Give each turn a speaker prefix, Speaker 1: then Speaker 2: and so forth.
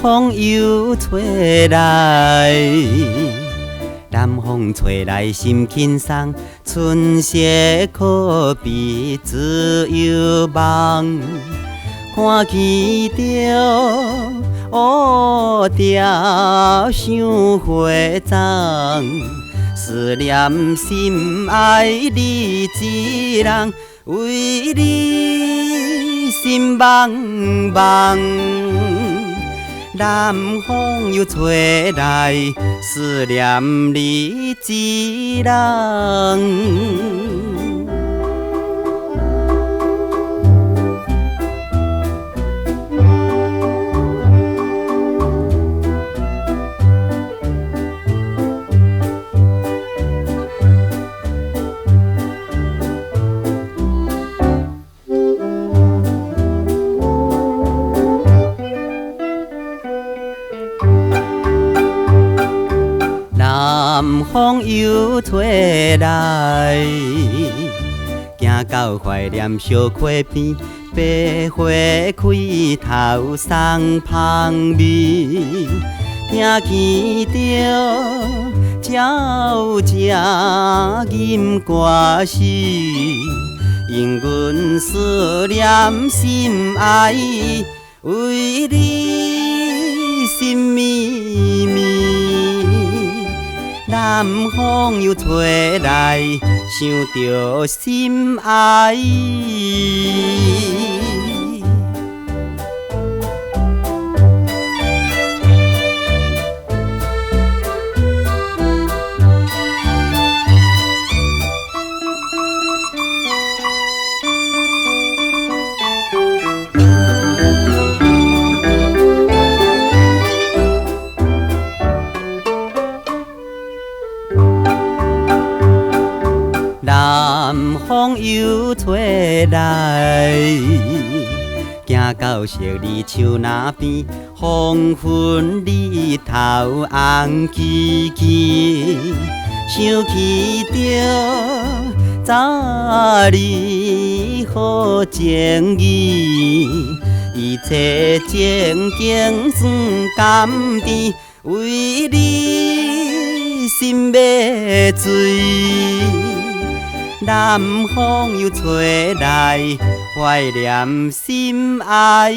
Speaker 1: 风又吹来，南风吹来心轻松，春色可比自由梦。看见着乌条想花丛，思念心爱你一人，为你心茫茫。南风又吹来，思念你一人。南风又吹来，行到怀念小溪边，白花开头送香味，听见着鸟只吟歌诗，因阮思念心爱，为你心绵绵。南风又吹来，想着心爱。南风又吹来，行到昔日树林边，黄昏日头红旗旗，想起着早日好情义，一切情景算甘甜，为你心要醉。南风又吹来，怀念心爱。